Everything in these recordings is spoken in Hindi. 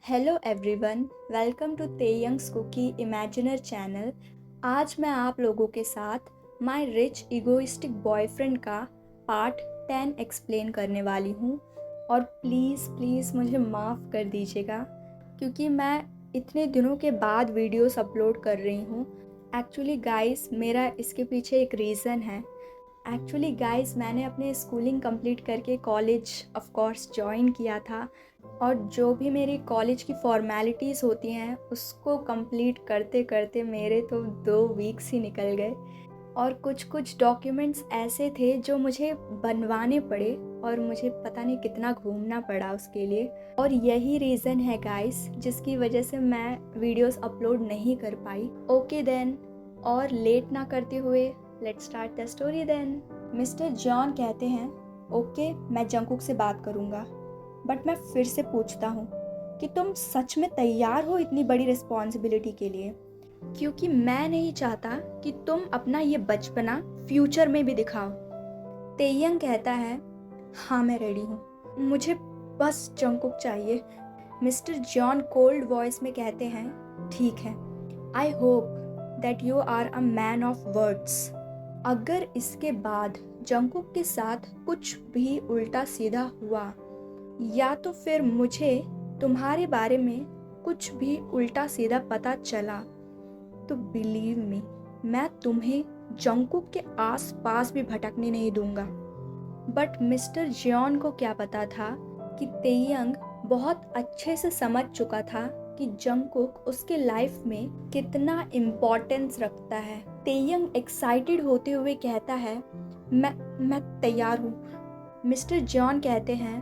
Hello everyone, welcome to Taeyang's cookie imaginer channel. आज मैं आप लोगों के साथ माय रिच इगोइस्टिक बॉयफ्रेंड का पार्ट 10 एक्सप्लेन करने वाली हूँ। और प्लीज़ प्लीज़ मुझे माफ़ कर दीजिएगा क्योंकि मैं इतने दिनों के बाद वीडियोस अपलोड कर रही हूँ। एक्चुअली गाइस, मेरा इसके पीछे एक रीज़न है। एक्चुअली गाइस, मैंने अपने स्कूलिंग कंप्लीट करके कॉलेज ऑफ कोर्स ज्वाइन किया था और जो भी मेरी कॉलेज की फॉर्मेलिटीज़ होती हैं उसको कंप्लीट करते करते मेरे तो 2 वीक्स ही निकल गए। और कुछ डॉक्यूमेंट्स ऐसे थे जो मुझे बनवाने पड़े और मुझे पता नहीं कितना घूमना पड़ा उसके लिए। और यही रीज़न है गाइस जिसकी वजह से मैं वीडियोस अपलोड नहीं कर पाई। ओके देन, और लेट ना करते हुए let's start the story then. Mister John कहते हैं, ओके मैं जंगकुक से बात करूँगा, बट मैं फिर से पूछता हूँ कि तुम सच में तैयार हो इतनी बड़ी रिस्पॉन्सिबिलिटी के लिए? क्योंकि मैं नहीं चाहता कि तुम अपना ये बचपना फ्यूचर में भी दिखाओ। तेयंग कहता है, हाँ मैं रेडी हूँ, मुझे बस जंगकुक चाहिए। मिस्टर जॉन कोल्ड वॉइस में कहते हैं, ठीक है, I hope that you are a man of words. अगर इसके बाद जंगकुक के साथ कुछ भी उल्टा सीधा हुआ या तो फिर मुझे तुम्हारे बारे में कुछ भी उल्टा सीधा पता चला तो बिलीव मी, मैं तुम्हें जंगकुक के आस पास भी भटकने नहीं दूंगा। बट मिस्टर जियोन को क्या पता था कि तेयंग बहुत अच्छे से समझ चुका था कि जंगकुक उसके लाइफ में कितना इम्पोर्टेंस रखता है। तेयंग एक्साइटेड होते हुए कहता है, मैं तैयार हूँ। मिस्टर जॉन कहते हैं,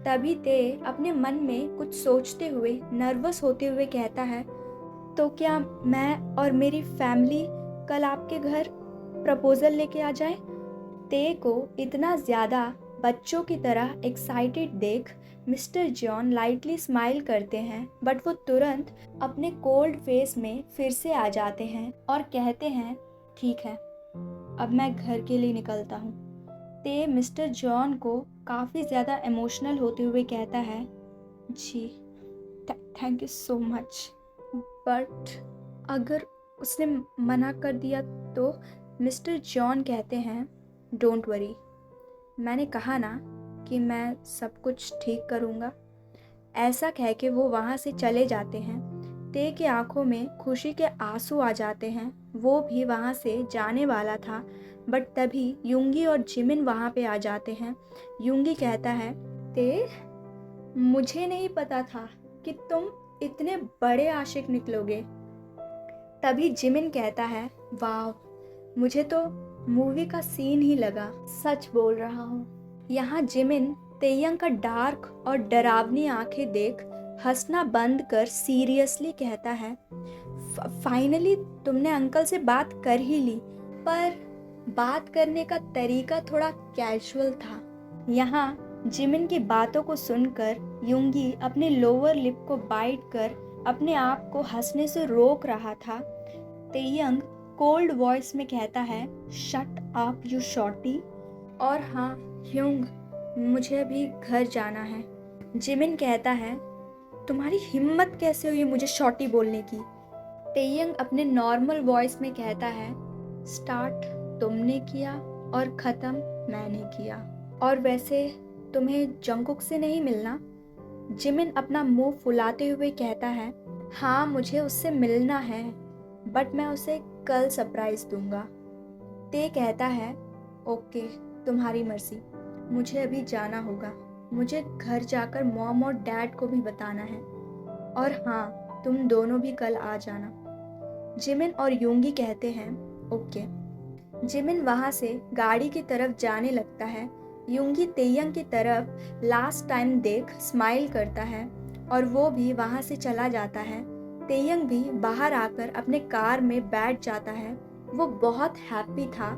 तभी ते अपने मन में कुछ सोचते हुए नर्वस होते हुए कहता है, तो क्या मैं और मेरी फैमिली कल आपके घर प्रपोजल लेके आ जाए? ते को इतना ज़्यादा बच्चों की तरह एक्साइटेड देख मिस्टर जॉन लाइटली स्माइल करते हैं, बट वो तुरंत अपने कोल्ड फेस में फिर से आ जाते हैं और कहते हैं, ठीक है, अब मैं घर के लिए निकलता हूँ। ते मिस्टर जॉन को काफ़ी ज़्यादा इमोशनल होते हुए कहता है, जी thank you so much. But अगर उसने मना कर दिया तो? मिस्टर जॉन कहते हैं, डोंट वरी, मैंने कहा ना कि मैं सब कुछ ठीक करूँगा। ऐसा कह के वो वहाँ से चले जाते हैं। ते की आंखों में खुशी के आंसू आ जाते हैं। वो भी वहाँ से जाने वाला था, बट तभी यूंगी और जिमिन वहाँ पे आ जाते हैं। यूंगी कहता है, ते मुझे नहीं पता था कि तुम इतने बड़े आशिक निकलोगे। तभी जिमिन कहता है, वाह, मुझे तो मूवी का सीन ही लगा, सच बोल रहा हूँ। यहाँ जिमिन तेयंग का डार्क और डरावनी आंखें देख हंसना बंद कर सीरियसली कहता है, फाइनली तुमने अंकल से बात कर ही ली, पर बात करने का तरीका थोड़ा कैजुअल था। यहाँ जिमिन की बातों को सुनकर यूंगी अपने लोअर लिप को बाइट कर अपने आप को हंसने से रोक रहा था। तेयंग कोल्ड वॉइस में कहता है, शट अप यू शॉर्टी। और हाँ ह्यूंग, मुझे अभी घर जाना है। जिमिन कहता है, तुम्हारी हिम्मत कैसे हुई मुझे शॉर्टी बोलने की? तेयंग अपने नॉर्मल वॉइस में कहता है, स्टार्ट तुमने किया और ख़त्म मैंने किया, और वैसे तुम्हें जंगकुक से नहीं मिलना? जिमिन अपना मुंह फुलाते हुए कहता है, हाँ मुझे उससे मिलना है, बट मैं उसे कल सरप्राइज दूंगा। ते कहता है, ओके तुम्हारी मर्जी, मुझे अभी जाना होगा, मुझे घर जाकर मॉम और डैड को भी बताना है, और हाँ तुम दोनों भी कल आ जाना। जिमिन और यूंगी कहते हैं, ओके। जिमिन वहाँ से गाड़ी की तरफ जाने लगता है। यूंगी तेयंग की तरफ लास्ट टाइम देख स्माइल करता है और वो भी वहाँ से चला जाता है। तेयंग भी बाहर आकर अपने कार में बैठ जाता है। वो बहुत हैप्पी था।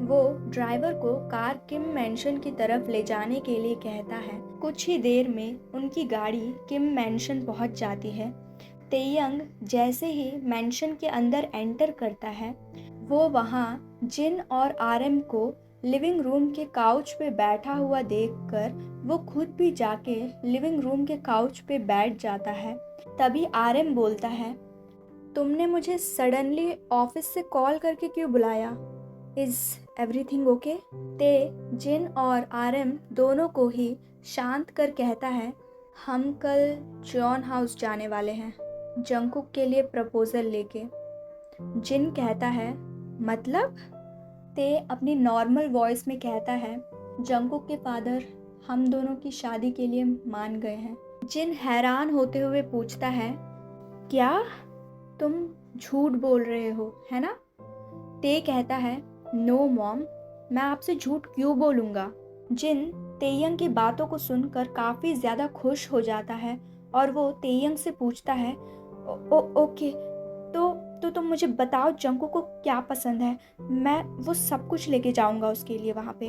वो ड्राइवर को कार किम मैंशन की तरफ ले जाने के लिए कहता है। कुछ ही देर में उनकी गाड़ी किम मैंशन पहुंच जाती है। तेयंग जैसे ही मैंशन के अंदर एंटर करता है, वो वहाँ जिन और आरएम को लिविंग रूम के काउच पे बैठा हुआ देखकर वो खुद भी जाके लिविंग रूम के काउच पे बैठ जाता है। तभी आरएम बोलता है, तुमने मुझे सडनली ऑफिस से कॉल करके क्यों बुलाया? Is everything okay? ते जिन और आरएम दोनों को ही शांत कर कहता है, हम कल जॉन हाउस जाने वाले हैं जंगकुक के लिए प्रपोज़ल लेके। जिन कहता है, मतलब? ते अपनी नॉर्मल वॉइस में कहता है, जंगकुक के फादर हम दोनों की शादी के लिए मान गए हैं। जिन हैरान होते हुए पूछता है, क्या तुम झूठ बोल रहे हो, है ना? ते कहता है, नो मॉम, मैं आपसे झूठ क्यों बोलूँगा? जिन तेयंग की बातों को सुनकर काफ़ी ज़्यादा खुश हो जाता है और वो तेयंग से पूछता है, ओके, तो तुम मुझे बताओ जंगकुक को क्या पसंद है, मैं वो सब कुछ लेके जाऊंगा उसके लिए वहाँ पे।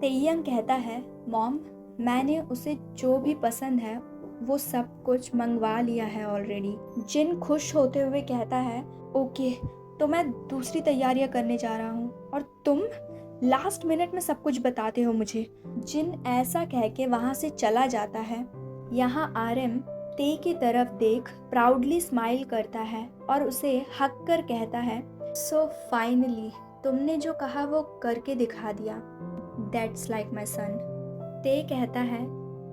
तेयंग कहता है, मॉम, मैंने उसे जो भी पसंद है वो सब कुछ मंगवा लिया है ऑलरेडी। जिन खुश होते हुए कहता है, ओके, तो मैं दूसरी तैयारियां करने जा रहा हूँ और तुम लास्ट मिनट में सब कुछ बताते हो मुझे। जिन ऐसा कह के वहाँ से चला जाता है। यहाँ आरएम ते की तरफ देख प्राउडली स्माइल करता है और उसे हक कर कहता है, सो फाइनली तुमने जो कहा वो करके दिखा दिया। दैट्स लाइक माई सन। ते कहता है,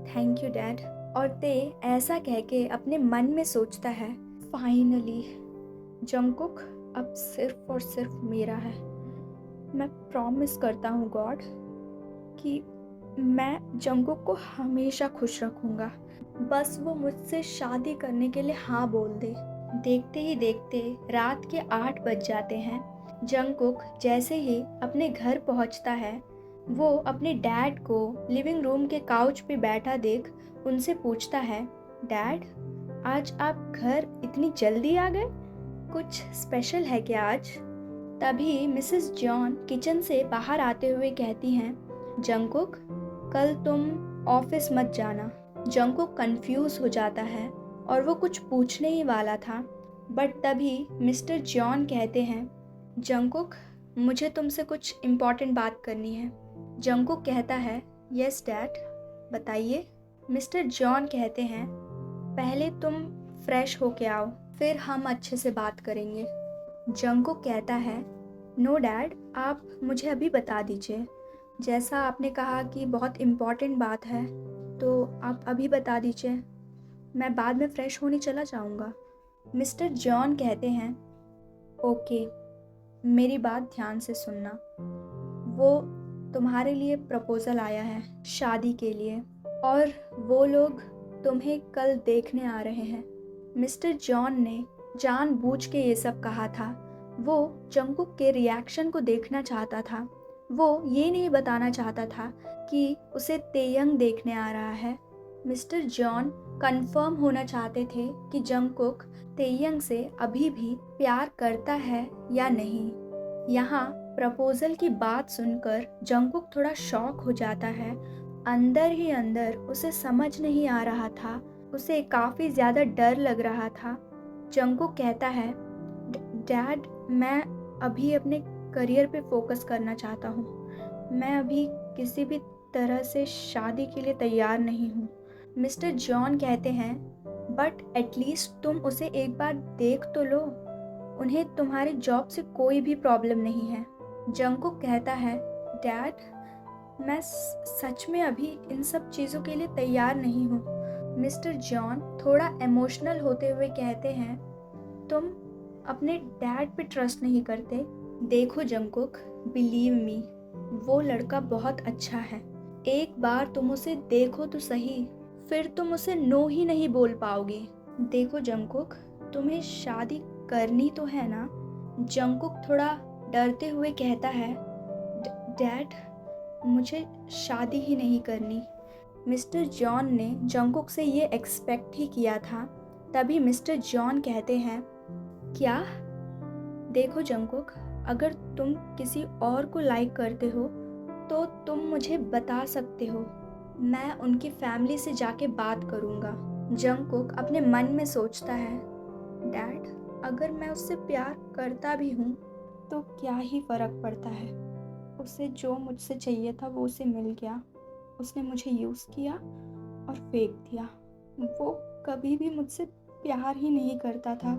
थैंक यू डैड। और ते ऐसा कह के अपने मन में सोचता है, फाइनली जंगकुक अब सिर्फ और सिर्फ मेरा है। मैं प्रॉमिस करता हूँ गॉड कि मैं जंगकुक को हमेशा खुश रखूँगा, बस वो मुझसे शादी करने के लिए हाँ बोल दे। देखते ही देखते रात के 8 बज जाते हैं। जंगकुक जैसे ही अपने घर पहुंचता है, वो अपने डैड को लिविंग रूम के काउच पे बैठा देख उनसे पूछता है, डैड, आज आप घर इतनी जल्दी आ गए? कुछ स्पेशल है क्या आज? तभी मिसेस जॉन किचन से बाहर आते हुए कहती हैं, जंगकुक, कल तुम ऑफिस मत जाना। जंगकुक कंफ्यूज हो जाता है और वो कुछ पूछने ही वाला था, बट तभी मिस्टर जॉन कहते हैं, जंगकुक, मुझे तुमसे कुछ इम्पॉर्टेंट बात करनी है। जंगकुक कहता है, यस डैड, बताइए। मिस्टर जॉन कहते हैं, पहले तुम फ्रेश होके आओ, फिर हम अच्छे से बात करेंगे। जंगकुक कहता है, नो डैड, आप मुझे अभी बता दीजिए। जैसा आपने कहा कि बहुत इम्पॉर्टेंट बात है, तो आप अभी बता दीजिए, मैं बाद में फ़्रेश होने चला जाऊंगा। मिस्टर जॉन कहते हैं, ओके, मेरी बात ध्यान से सुनना। वो तुम्हारे लिए प्रपोज़ल आया है शादी के लिए और वो लोग तुम्हें कल देखने आ रहे हैं। मिस्टर जॉन ने जानबूझ के ये सब कहा था। वो जंगकुक के रिएक्शन को देखना चाहता था। वो ये नहीं बताना चाहता था कि उसे तेयंग देखने आ रहा है। मिस्टर जॉन कंफर्म होना चाहते थे कि जंगकुक तेयंग से अभी भी प्यार करता है या नहीं। यहाँ प्रपोजल की बात सुनकर जंगकुक थोड़ा शॉक हो जाता है। अंदर ही अंदर उसे समझ नहीं आ रहा था, उसे काफ़ी ज़्यादा डर लग रहा था। जंगकुक कहता है, डैड, मैं अभी अपने करियर पे फोकस करना चाहता हूँ। मैं अभी किसी भी तरह से शादी के लिए तैयार नहीं हूँ। मिस्टर जॉन कहते हैं, बट एटलीस्ट तुम उसे एक बार देख तो लो, उन्हें तुम्हारे जॉब से कोई भी प्रॉब्लम नहीं है। जंगकुक कहता है, डैड, मैं सच में अभी इन सब चीज़ों के लिए तैयार नहीं हूँ। मिस्टर जॉन थोड़ा इमोशनल होते हुए कहते हैं, तुम अपने डैड पे ट्रस्ट नहीं करते? देखो जंगकुक, बिलीव मी, वो लड़का बहुत अच्छा है। एक बार तुम उसे देखो तो सही, फिर तुम उसे नो ही नहीं बोल पाओगे। देखो जंगकुक, तुम्हें शादी करनी तो है ना? जंगकुक थोड़ा डरते हुए कहता है, डैड, मुझे शादी ही नहीं करनी। मिस्टर जॉन ने जंगकुक से ये एक्सपेक्ट ही किया था। तभी मिस्टर जॉन कहते हैं, क्या? देखो जंगकुक, अगर तुम किसी और को लाइक करते हो तो तुम मुझे बता सकते हो, मैं उनकी फैमिली से जाके बात करूँगा। जंगकुक अपने मन में सोचता है, डैड, अगर मैं उससे प्यार करता भी हूँ तो क्या ही फ़र्क पड़ता है, उसे जो मुझसे चाहिए था वो उसे मिल गया। उसने मुझे यूज़ किया और फेंक दिया। वो कभी भी मुझसे प्यार ही नहीं करता था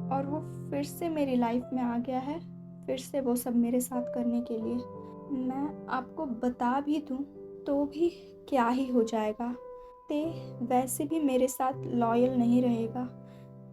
और वो फिर से मेरी लाइफ में आ गया है, फिर से वो सब मेरे साथ करने के लिए। मैं आपको बता भी दूँ तो भी क्या ही हो जाएगा। ते वैसे भी मेरे साथ लॉयल नहीं रहेगा,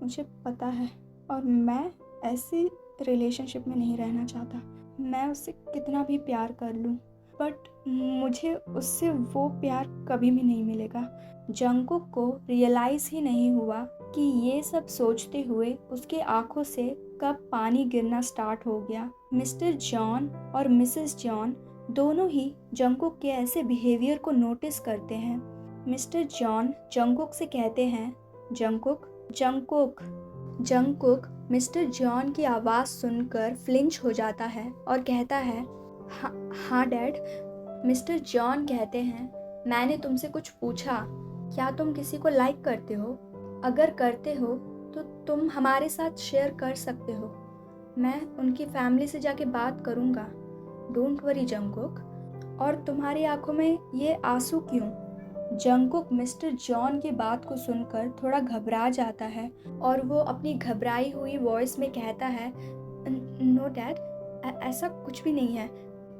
मुझे पता है, और मैं ऐसी रिलेशनशिप में नहीं रहना चाहता। मैं उससे कितना भी प्यार कर लूँ, बट मुझे उससे वो प्यार कभी भी नहीं मिलेगा। जंगकुक को रियलाइज़ ही नहीं हुआ कि ये सब सोचते हुए उसके आंखों से कब पानी गिरना स्टार्ट हो गया। मिस्टर जॉन और मिसेस जॉन दोनों ही जंगकुक के ऐसे बिहेवियर को नोटिस करते हैं। मिस्टर जॉन जंगकुक से कहते हैं, Jungkook, Jungkook. Jungkook mister John की आवाज़ सुनकर फ्लिंच हो जाता है और कहता है, हाँ डैड। मिस्टर जॉन कहते हैं, मैंने तुमसे कुछ पूछा, क्या तुम किसी को लाइक करते हो? अगर करते हो तो तुम हमारे साथ शेयर कर सकते हो। मैं उनकी फैमिली से जाके बात करूँगा। Don't worry Jungkook. और तुम्हारी आंखों में ये आंसू क्यों? जंगकुक मिस्टर जॉन की बात को सुनकर थोड़ा घबरा जाता है और वो अपनी घबराई हुई वॉइस में कहता है, नो डैड, ऐसा कुछ भी नहीं है।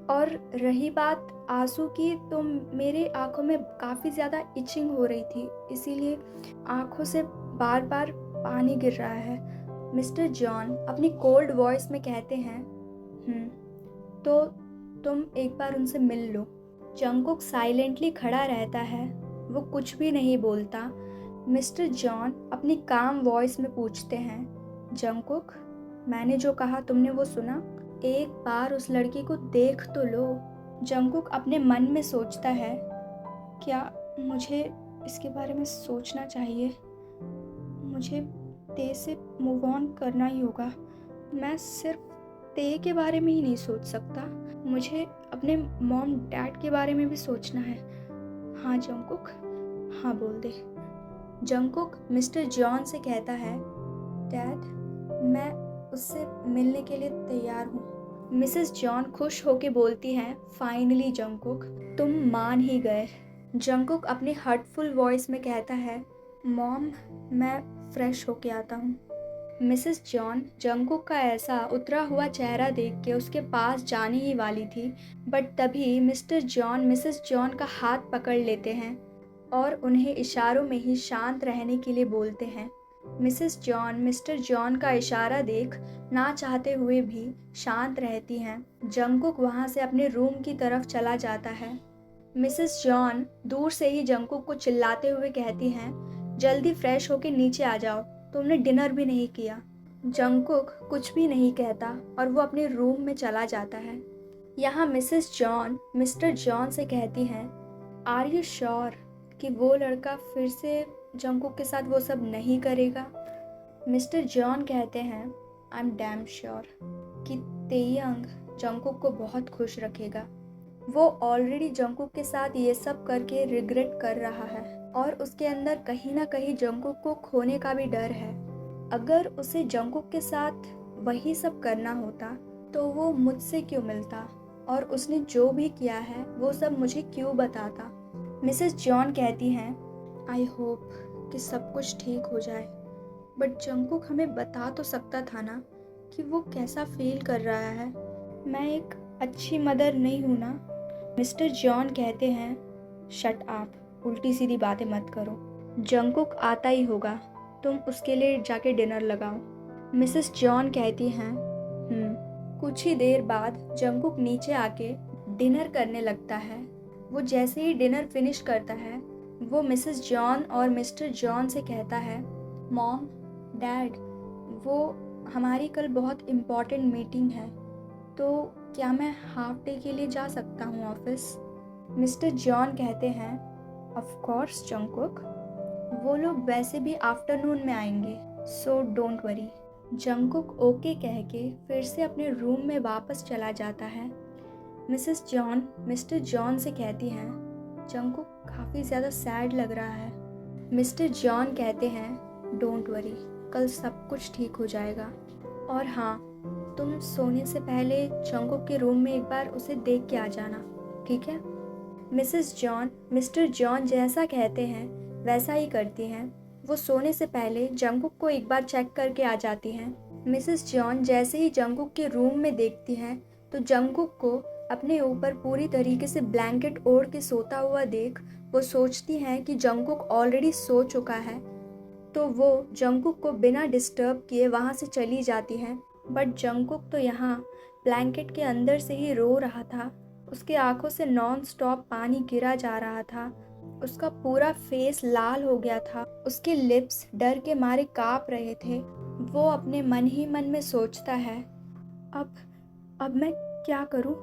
और रही बात आंसू की, तो मेरे आंखों में काफ़ी ज़्यादा इचिंग हो रही थी, इसीलिए आंखों से बार बार पानी गिर रहा है। मिस्टर जॉन अपनी कोल्ड वॉइस में कहते हैं, तो तुम एक बार उनसे मिल लो। जंगकुक साइलेंटली खड़ा रहता है, वो कुछ भी नहीं बोलता। मिस्टर जॉन अपनी काम वॉइस में पूछते हैं, जंगकुक, मैंने जो कहा तुमने वो सुना? एक बार उस लड़की को देख तो लो। जंगकुक अपने मन में सोचता है, क्या मुझे इसके बारे में सोचना चाहिए? मुझे ते से मूव ऑन करना ही होगा। मैं सिर्फ ते के बारे में ही नहीं सोच सकता, मुझे अपने मॉम डैड के बारे में भी सोचना है। हाँ जंगकुक, हाँ बोल दे। जंगकुक मिस्टर जॉन से कहता है, डैड, मैं उससे मिलने के लिए तैयार हूँ। मिसेस जॉन खुश होके बोलती हैं, फाइनली जंगकुक, तुम मान ही गए। जंगकुक अपनी हर्टफुल वॉइस में कहता है, मॉम, मैं फ्रेश होके आता हूँ। मिसेस जॉन जंगकुक का ऐसा उतरा हुआ चेहरा देख के उसके पास जाने ही वाली थी, बट तभी मिस्टर जॉन मिसेस जॉन का हाथ पकड़ लेते हैं और उन्हें इशारों में ही शांत रहने के लिए बोलते हैं। मिसेस जॉन मिस्टर जॉन का इशारा देख ना चाहते हुए भी शांत रहती हैं। जंगकुक वहाँ से अपने रूम की तरफ चला जाता है। मिसेस जॉन दूर से ही जंगकुक को चिल्लाते हुए कहती हैं, जल्दी फ्रेश होके नीचे आ जाओ, तुमने डिनर भी नहीं किया। जंगकुक कुछ भी नहीं कहता और वो अपने रूम में चला जाता है। यहाँ मिसेस जॉन मिस्टर जॉन से कहती हैं, आर यू श्योर कि वो लड़का फिर से जंगकुक के साथ वो सब नहीं करेगा? मिस्टर जॉन कहते हैं, आई एम डैम श्योर कि तेयंग जंगकुक को बहुत खुश रखेगा। वो ऑलरेडी जंगकुक के साथ ये सब करके रिग्रेट कर रहा है और उसके अंदर कहीं ना कहीं जंगकुक को खोने का भी डर है। अगर उसे जंगकुक के साथ वही सब करना होता तो वो मुझसे क्यों मिलता और उसने जो भी किया है वो सब मुझे क्यों बताता? मिसेस जॉन कहती हैं, आई होप कि सब कुछ ठीक हो जाए, बट जंगकुक हमें बता तो सकता था ना कि वो कैसा फील कर रहा है। मैं एक अच्छी मदर नहीं हूँ ना? मिस्टर जॉन कहते हैं, शट आप, उल्टी सीधी बातें मत करो। जंगकुक आता ही होगा, तुम उसके लिए जाके डिनर लगाओ। मिसेस जॉन कहती हैं, कुछ ही देर बाद जंगकुक नीचे आके डिनर करने लगता है। वो जैसे ही डिनर फिनिश करता है, वो मिसेस जॉन और मिस्टर जॉन से कहता है, मॉम, डैड, वो हमारी कल बहुत इम्पॉर्टेंट मीटिंग है, तो क्या मैं हाफ डे के लिए जा सकता हूँ ऑफिस? मिस्टर जॉन कहते हैं, ऑफ कोर्स जंगकुक, वो लोग वैसे भी आफ्टरनून में आएंगे, so don't worry. Jungkook okay कह के फिर से अपने रूम में वापस चला जाता है। मिसेस जॉन मिस्टर जॉन से कहती हैं, जंगकुक काफ़ी ज़्यादा सैड लग रहा है। मिस्टर जॉन कहते हैं, डोंट वरी, कल सब कुछ ठीक हो जाएगा। और हाँ, तुम सोने से पहले जंगकुक के रूम में एक बार उसे देख के आ जाना, ठीक है? मिसेस जॉन मिस्टर जॉन जैसा कहते हैं वैसा ही करती हैं। वो सोने से पहले जंगकुक को एक बार चेक करके आ जाती हैं। मिसेस जॉन जैसे ही जंगकुक के रूम में देखती हैं तो जंगकुक को अपने ऊपर पूरी तरीके से ब्लैंकेट ओढ़ के सोता हुआ देख वो सोचती हैं कि जंगकुक ऑलरेडी सो चुका है, तो वो जंगकुक को बिना डिस्टर्ब किए वहाँ से चली जाती हैं। बट जंगकुक तो यहाँ ब्लैंकेट के अंदर से ही रो रहा था। उसके आंखों से नॉन स्टॉप पानी गिरा जा रहा था। उसका पूरा फेस लाल हो गया था। उसके लिप्स डर के मारे काँप रहे थे। वो अपने मन ही मन में सोचता है, अब मैं क्या करूं?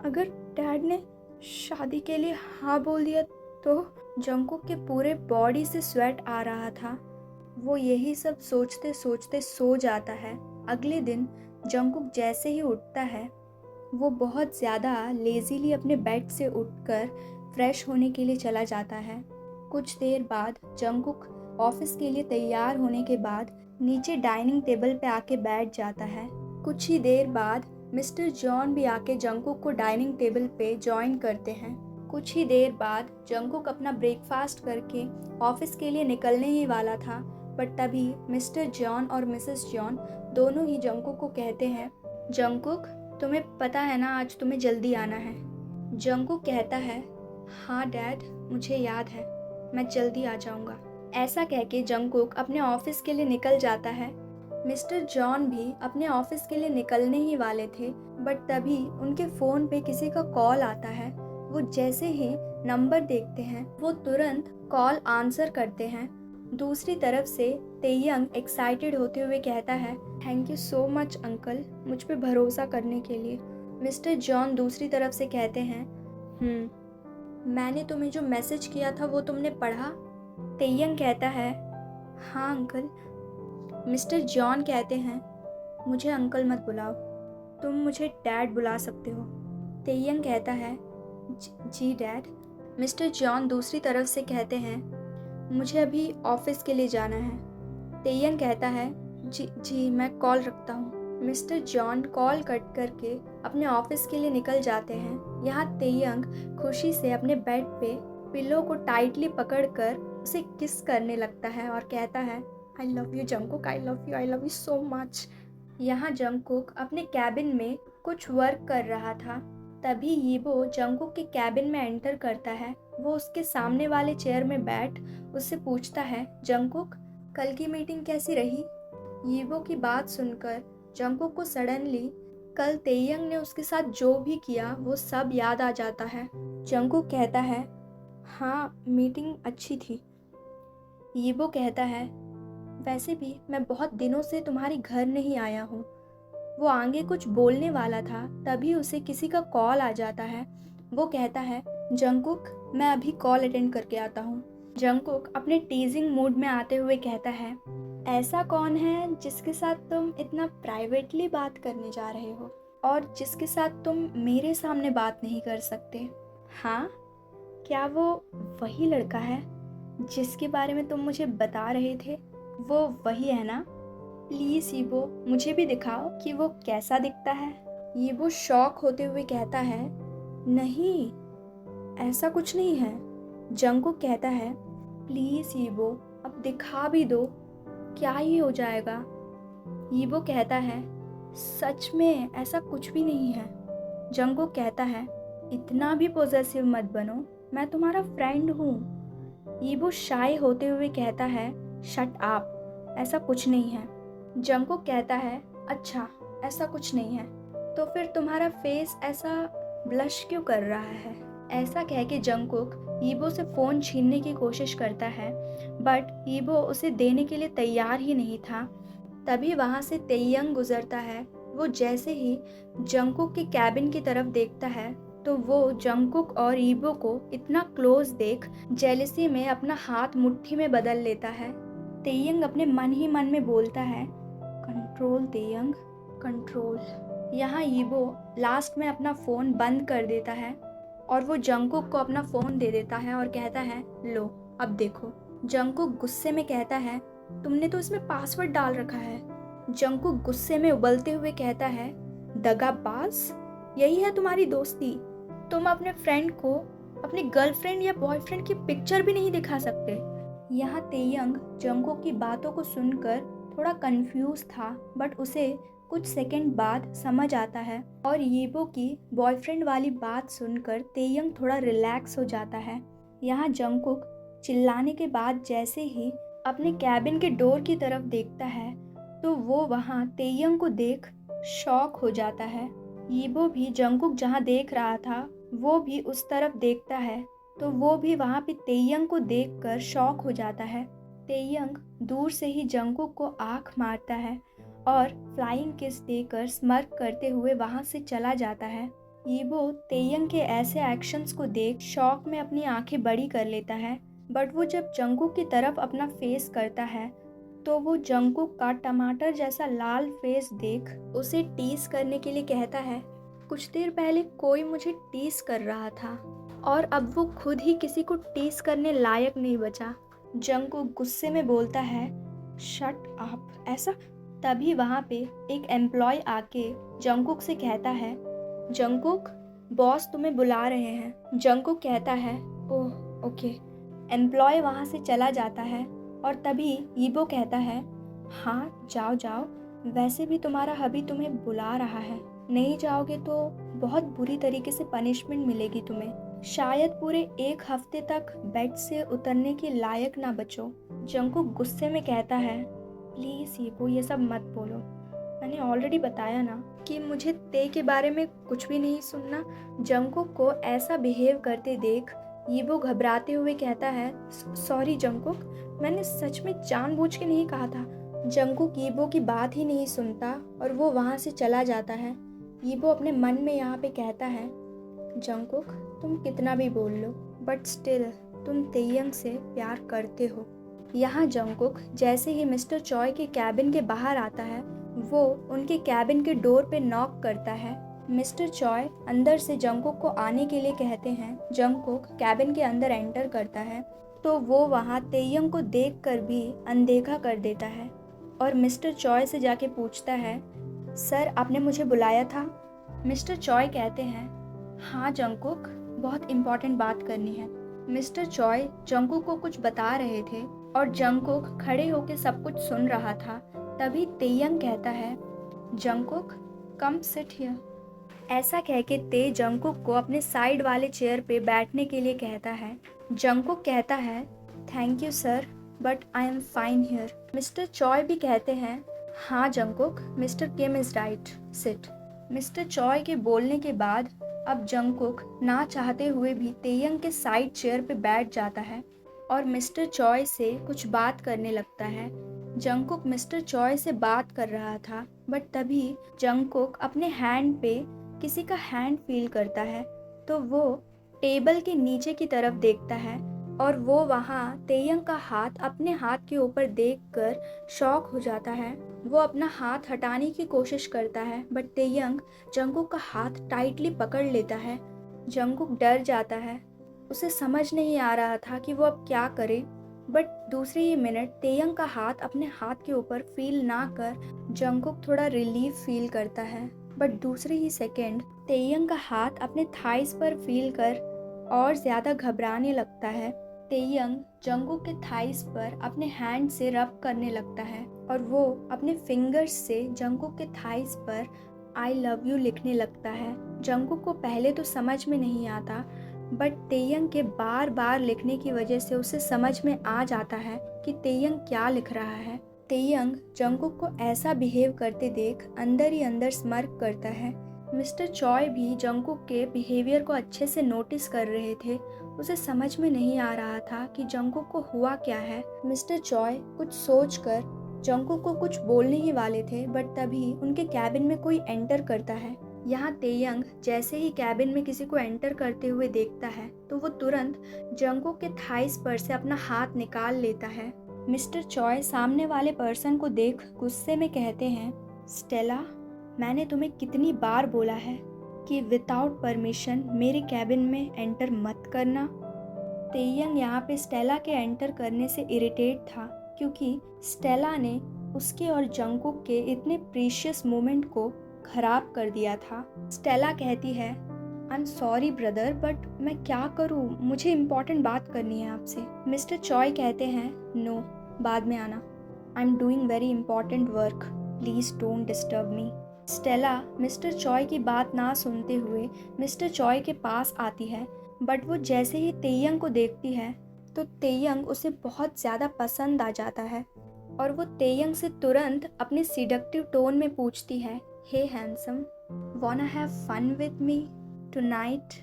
अगर डैड ने शादी के लिए हाँ बोल दिया तो? जंगकुक के पूरे बॉडी से स्वेट आ रहा था। वो यही सब सोचते सोचते सो जाता है। अगले दिन जंगकुक जैसे ही उठता है वो बहुत ज़्यादा लेज़ीली अपने बेड से उठकर फ्रेश होने के लिए चला जाता है। कुछ देर बाद जंगकुक ऑफिस के लिए तैयार होने के बाद नीचे डाइनिंग टेबल पे आके बैठ जाता है। कुछ ही देर बाद मिस्टर जॉन भी आके जंगकुक को डाइनिंग टेबल पे ज्वाइन करते हैं। कुछ ही देर बाद जंगकुक अपना ब्रेकफास्ट करके ऑफिस के लिए निकलने ही वाला था, बट तभी मिस्टर जॉन और मिसेस जॉन दोनों ही जंगकुक को कहते हैं, जंगकुक तुम्हें पता है ना आज तुम्हें जल्दी आना है। जंगकुक कहता है, हाँ डैड मुझे याद है, मैं जल्दी आ जाऊंगा। ऐसा कह के जंगकुक अपने ऑफिस के लिए निकल जाता है। मिस्टर जॉन भी अपने ऑफिस के लिए निकलने ही वाले थे, बट तभी उनके फ़ोन पे किसी का कॉल आता है। वो जैसे ही नंबर देखते हैं वो तुरंत कॉल आंसर करते हैं। दूसरी तरफ से तेयंग एक्साइटेड होते हुए कहता है, thank you so much uncle मुझ पे भरोसा करने के लिए। मिस्टर जॉन दूसरी तरफ से कहते हैं, मैंने तुम्हें जो मैसेज किया था वो तुमने पढ़ा? तेयंग कहता है, हाँ अंकल। मिस्टर जॉन कहते हैं, मुझे अंकल मत बुलाओ, तुम मुझे डैड बुला सकते हो। तेयंग कहता है, जी डैड। मिस्टर जॉन दूसरी तरफ से कहते हैं, मुझे अभी ऑफिस के लिए जाना है। तेयंग कहता है, जी मैं कॉल रखता हूँ। मिस्टर जॉन कॉल कट करके अपने ऑफिस के लिए निकल जाते हैं। यहाँ तेयंग खुशी से अपने बेड पे पिलो को टाइटली पकड़कर उसे किस करने लगता है और कहता है, I love you Jungkook, I love you so much. यहाँ जंगकुक अपने कैबिन में कुछ वर्क कर रहा था। तभी यीबो जंगकुक के कैबिन में एंटर करता है। वो उसके सामने वाले चेयर में बैठ उससे पूछता है, जंगकुक कल की मीटिंग कैसी रही? यीबो की बात सुनकर जंगकुक को सडनली कल तेयंग ने उसके साथ जो भी किया वो सब याद आ जाता है। जंगकुक कहता है, हाँ मीटिंग अच्छी थी। यीबो कहता है, वैसे भी मैं बहुत दिनों से तुम्हारे घर नहीं आया हूँ। वो आगे कुछ बोलने वाला था, तभी उसे किसी का कॉल आ जाता है। वो कहता है, जंगकुक मैं अभी कॉल अटेंड करके आता हूँ। जंगकुक अपने टीजिंग मूड में आते हुए कहता है, ऐसा कौन है जिसके साथ तुम इतना प्राइवेटली बात करने जा रहे हो और जिसके साथ तुम मेरे सामने बात नहीं कर सकते? हाँ, क्या वो वही लड़का है जिसके बारे में तुम मुझे बता रहे थे? वो वही है ना? प्लीज़ यीबो मुझे भी दिखाओ कि वो कैसा दिखता है। यीबो शॉक होते हुए कहता है, नहीं ऐसा कुछ नहीं है। जंगकुक कहता है, प्लीज़ यीबो अब दिखा भी दो, क्या ही हो जाएगा। यीबो कहता है, सच में ऐसा कुछ भी नहीं है। जंगकुक कहता है, इतना भी पॉसेसिव मत बनो, मैं तुम्हारा फ्रेंड हूँ। यीबो शाय होते हुए कहता है, शट अप, ऐसा कुछ नहीं है। जंगकुक कहता है, अच्छा ऐसा कुछ नहीं है तो फिर तुम्हारा फेस ऐसा ब्लश क्यों कर रहा है? ऐसा कह के जंगकुक यीबो से फ़ोन छीनने की कोशिश करता है, बट यीबो उसे देने के लिए तैयार ही नहीं था। तभी वहाँ से तेयंग गुजरता है। वो जैसे ही जंगकुक के कैबिन की तरफ देखता है तो वो जंगकुक और यीबो को इतना क्लोज देख जेलसी में अपना हाथ मुट्ठी में बदल लेता है। तेयंग अपने मन ही मन में बोलता है, कंट्रोल तेयंग कंट्रोल। यहाँ यीबो लास्ट में अपना फ़ोन बंद कर देता है और वो जंगकुक को अपना फ़ोन दे देता है और कहता है, लो अब देखो। जंगकुक गुस्से में कहता है, तुमने तो इसमें पासवर्ड डाल रखा है। जंगकुक गुस्से में उबलते हुए कहता है, दगाबाज, यही है तुम्हारी दोस्ती? तुम अपने फ्रेंड को अपनी गर्लफ्रेंड या बॉयफ्रेंड की पिक्चर भी नहीं दिखा सकते। यहाँ तेयंग जंगकुक की बातों को सुनकर थोड़ा कंफ्यूज था, बट उसे कुछ सेकंड बाद समझ आता है और यीबो की बॉयफ्रेंड वाली बात सुनकर तेयंग थोड़ा रिलैक्स हो जाता है। यहाँ जंगकुक चिल्लाने के बाद जैसे ही अपने कैबिन के डोर की तरफ देखता है तो वो वहाँ तेयंग को देख शॉक हो जाता है। यीबो भी जंगकुक जहाँ देख रहा था वो भी उस तरफ देखता है तो वो भी वहाँ पे तेयंग को देखकर शॉक हो जाता है। तेयंग दूर से ही जंगकुक को आंख मारता है और फ्लाइंग किस देकर स्मर्क करते हुए वहाँ से चला जाता है। यीबो तेयंग के ऐसे एक्शंस को देख शॉक में अपनी आंखें बड़ी कर लेता है, बट वो जब जंगकुक की तरफ अपना फेस करता है तो वो जंगकुक का टमाटर जैसा लाल फेस देख उसे टीज करने के लिए कहता है, कुछ देर पहले कोई मुझे टीज कर रहा था और अब वो खुद ही किसी को टीज करने लायक नहीं बचा। जंगकुक गुस्से में बोलता है, शट अप ऐसा। तभी वहाँ पे एक एम्प्लॉय आके जंगकुक से कहता है, जंगकुक बॉस तुम्हें बुला रहे हैं। जंगकुक कहता है, ओह ओके। एम्प्लॉय वहाँ से चला जाता है और तभी यीबो कहता है, हाँ जाओ जाओ, वैसे भी तुम्हारा हबी तुम्हें बुला रहा है, नहीं जाओगे तो बहुत बुरी तरीके से पनिशमेंट मिलेगी तुम्हें, शायद पूरे 1 हफ्ते तक बेड से उतरने के लायक ना बचो। जंगकुक गुस्से में कहता है, प्लीज़ यीबो ये सब मत बोलो, मैंने ऑलरेडी बताया ना कि मुझे ते के बारे में कुछ भी नहीं सुनना। जंगकुक को ऐसा बिहेव करते देख यीबो घबराते हुए कहता है, सॉरी जंगकुक, मैंने सच में जानबूझ के नहीं कहा था। जंगकुक यीबो की बात ही नहीं सुनता और वो वहाँ से चला जाता है। यीबो अपने मन में यहाँ पे कहता है, जंगकुक तुम कितना भी बोल लो बट स्टिल तुम तेयंग से प्यार करते हो। यहाँ जंगकुक जैसे ही मिस्टर चॉय के कैबिन के बाहर आता है वो उनके कैबिन के डोर पे नॉक करता है। मिस्टर चॉय अंदर से जंगकुक को आने के लिए कहते हैं। जंगकुक कैबिन के अंदर एंटर करता है तो वो वहाँ तेयंग को देखकर भी अनदेखा कर देता है और मिस्टर चॉय से जाके पूछता है, सर आपने मुझे बुलाया था? मिस्टर चॉय कहते हैं, हाँ जंगकुक, बहुत इम्पोर्टेंट बात करनी है। मिस्टर चॉय जंगकुक को कुछ बता रहे थे और जंगकुक खड़े होकर सब कुछ सुन रहा था। तभी तेयंग कहता है, जंगकुक कम सिट हियर। ऐसा कह के ते जंगकुक को अपने साइड वाले चेयर पे बैठने के लिए कहता है। जंगकुक कहता है, thank you sir but I am fine here. Mister Choi भी कहते हैं, हाँ Jungkook, mister Kim is right, sit. Mister Choi के बोलने के बाद अब जंगकुक ना चाहते हुए भी तेयंग के साइड चेयर पे बैठ जाता है और मिस्टर चॉय से कुछ बात करने लगता है। जंगकुक मिस्टर चॉय से बात कर रहा था बट तभी जंगकुक अपने हैंड पे किसी का हैंड फील करता है तो वो टेबल के नीचे की तरफ देखता है और वो वहाँ तेयंग का हाथ अपने हाथ के ऊपर देखकर शॉक हो जाता है। वो अपना हाथ हटाने की कोशिश करता है बट तेयंग जंगकुक का हाथ टाइटली पकड़ लेता है। जंगकुक डर जाता है, उसे समझ नहीं आ रहा था कि वो अब क्या करे, बट दूसरे ही मिनट तेयंग का हाथ अपने हाथ के ऊपर फील ना कर जंगकुक थोड़ा रिलीफ फील करता है, बट दूसरे ही सेकेंड तेयंग का हाथ अपने थाइस पर फील कर और ज़्यादा घबराने लगता है। तेयंग जंगकुक के थाइस पर अपने हैंड से रब करने लगता है और वो अपने फिंगर्स से जंगकुक के थाइस पर आई लव यू लिखने लगता है। जंगकुक को पहले तो समझ में नहीं आता बट तेयंग के बार बार लिखने की वजह से उसे समझ में आ जाता है कि तेयंग क्या लिख रहा है। तेयंग जंगकुक को ऐसा बिहेव करते देख अंदर ही अंदर स्मर्क करता है। मिस्टर चॉय भी जंगकुक के बिहेवियर को अच्छे से नोटिस कर रहे थे। उसे समझ में नहीं आ रहा था कि जंगकुक को हुआ क्या है। मिस्टर चॉय कुछ सोचकर जंगकुक को कुछ बोलने ही वाले थे बट तभी उनके कैबिन में कोई एंटर करता है। यहाँ तेयंग जैसे ही कैबिन में किसी को एंटर करते हुए देखता है तो वो तुरंत जंगकुक के थाइस पर से अपना हाथ निकाल लेता है। मिस्टर चॉय सामने वाले पर्सन को देख गुस्से में कहते हैं, स्टेला, मैंने तुम्हें कितनी बार बोला है कि विदाउट परमिशन मेरे कैबिन में एंटर मत करना। तेयंग यहाँ पे स्टेला के एंटर करने से इरिटेट था क्योंकि स्टेला ने उसके और जंगकुक के इतने प्रीशियस मोमेंट को खराब कर दिया था। स्टेला कहती है, I am sorry brother, but मैं क्या करूँ, मुझे इम्पोर्टेंट बात करनी है आपसे। मिस्टर चॉय कहते हैं, नो, बाद में आना। I am doing very important work, please don't disturb me. Stella mister Choi की बात ना सुनते हुए मिस्टर चॉय के पास आती है, बट वो जैसे ही तेयंग को देखती है तो तेयंग उसे बहुत ज़्यादा पसंद आ जाता है और वो तेयंग से तुरंत अपने सिडक्टिव टोन में पूछती है, hey handsome, wanna have fun with me tonight?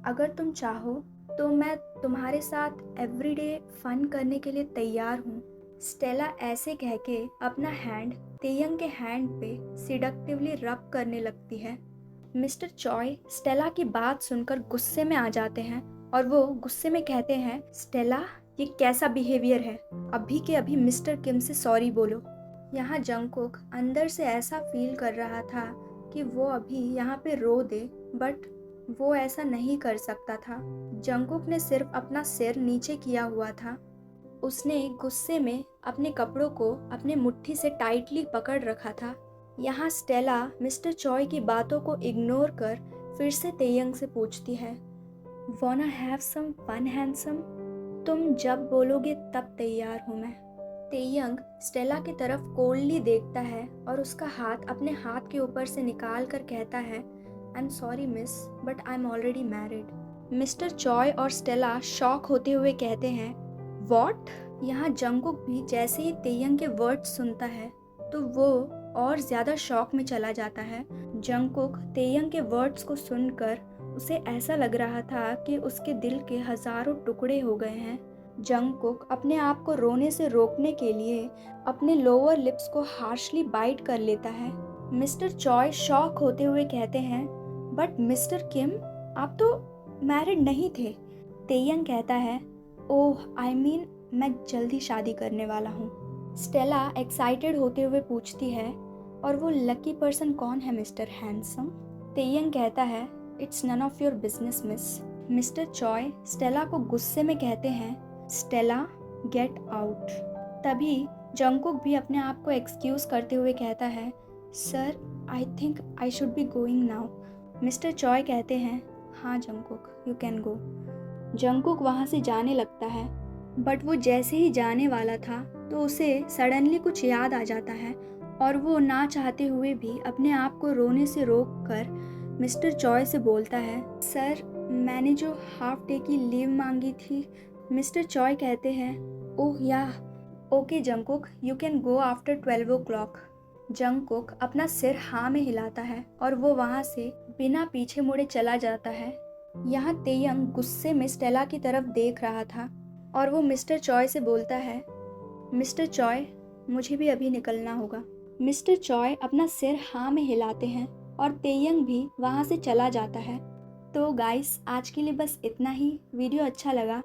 अगर तुम चाहो तो मैं तुम्हारे साथ एवरीडे फन करने के लिए तैयार हूँ। स्टेला ऐसे कह के अपना हैंड तेयंग के हैंड पे सिडक्टिवली रब करने लगती है। मिस्टर चॉय स्टेला की बात सुनकर गुस्से में आ जाते हैं और वो गुस्से में कहते हैं, स्टेला, ये कैसा बिहेवियर है? अभी के अभी मिस्टर किम से सॉरी बोलो। यहाँ जंगकुक अंदर से ऐसा फील कर रहा था कि वो अभी यहाँ पे रो दे, बट वो ऐसा नहीं कर सकता था। जंगकुक ने सिर्फ अपना सिर नीचे किया हुआ था। उसने गुस्से में अपने कपड़ों को अपने मुट्ठी से टाइटली पकड़ रखा था। यहाँ स्टेला मिस्टर चॉय की बातों को इग्नोर कर फिर से तेयंग से पूछती है, वाना हैव सम फन हैंडसम? तुम जब बोलोगे तब तैयार हूँ मैं। तेयंग स्टेला की तरफ कोल्डली देखता है और उसका हाथ अपने हाथ के ऊपर से निकाल कर कहता है, I am sorry miss, but I am already married. Mister Choi और स्टेला शॉक होते हुए कहते हैं, व्हाट? यहाँ जंगकुक भी जैसे ही तेयंग के वर्ड्स सुनता है तो वो और ज़्यादा शॉक में चला जाता है। जंगकुक तेयंग के वर्ड्स को सुनकर उसे ऐसा लग रहा था कि उसके दिल के हज़ारों टुकड़े हो गए हैं। जंगकुक अपने आप को रोने से रोकने के लिए अपने लोअर लिप्स को हार्शली बाइट कर लेता है। मिस्टर चॉय शॉक होते हुए कहते हैं, बट मिस्टर किम, आप तो मैरिड नहीं थे। तेयंग कहता है, ओह, आई मीन मैं जल्दी शादी करने वाला हूँ। स्टेला एक्साइटेड होते हुए पूछती है, और वो लकी पर्सन कौन है मिस्टर हैंडसम? तेयंग कहता है, it's none of your business miss. Mister Choi Stella को गुस्से में कहते हैं, स्टेला, गेट आउट। तभी जंगकुक भी अपने आप को एक्सक्यूज करते हुए कहता है, sir, I think I should be going now. Mister Choi कहते हैं, हाँ Jungkook, you can go. Jungkook वहाँ से जाने लगता है, बट वो जैसे ही जाने वाला था तो उसे सडनली कुछ याद आ जाता है और वो ना चाहते हुए भी अपने आप को रोने से रोक कर मिस्टर चॉय से बोलता है, सर, मैंने जो हाफ डे की लीव मांगी थी। मिस्टर चॉय कहते हैं, ओह या, okay Jungkook, you can go after 12 o'clock। Jungkook अपना सिर हाँ में हिलाता है और वो वहाँ से बिना पीछे मुड़े चला जाता है। यहाँ तेयंग गुस्से में स्टेला की तरफ देख रहा था और वो मिस्टर चॉय से बोलता है, मिस्टर चॉय, मुझे भी अभी निकलना होगा। मिस्टर चॉय अपना सिर हाँ में हिलाते हैं और तेयंग भी वहाँ से चला जाता है। तो गाइस, आज के लिए बस इतना ही। वीडियो अच्छा लगा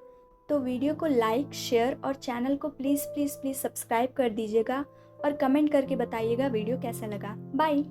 तो वीडियो को लाइक, शेयर और चैनल को प्लीज़ प्लीज़ प्लीज़ सब्सक्राइब कर दीजिएगा और कमेंट करके बताइएगा वीडियो कैसा लगा। बाय।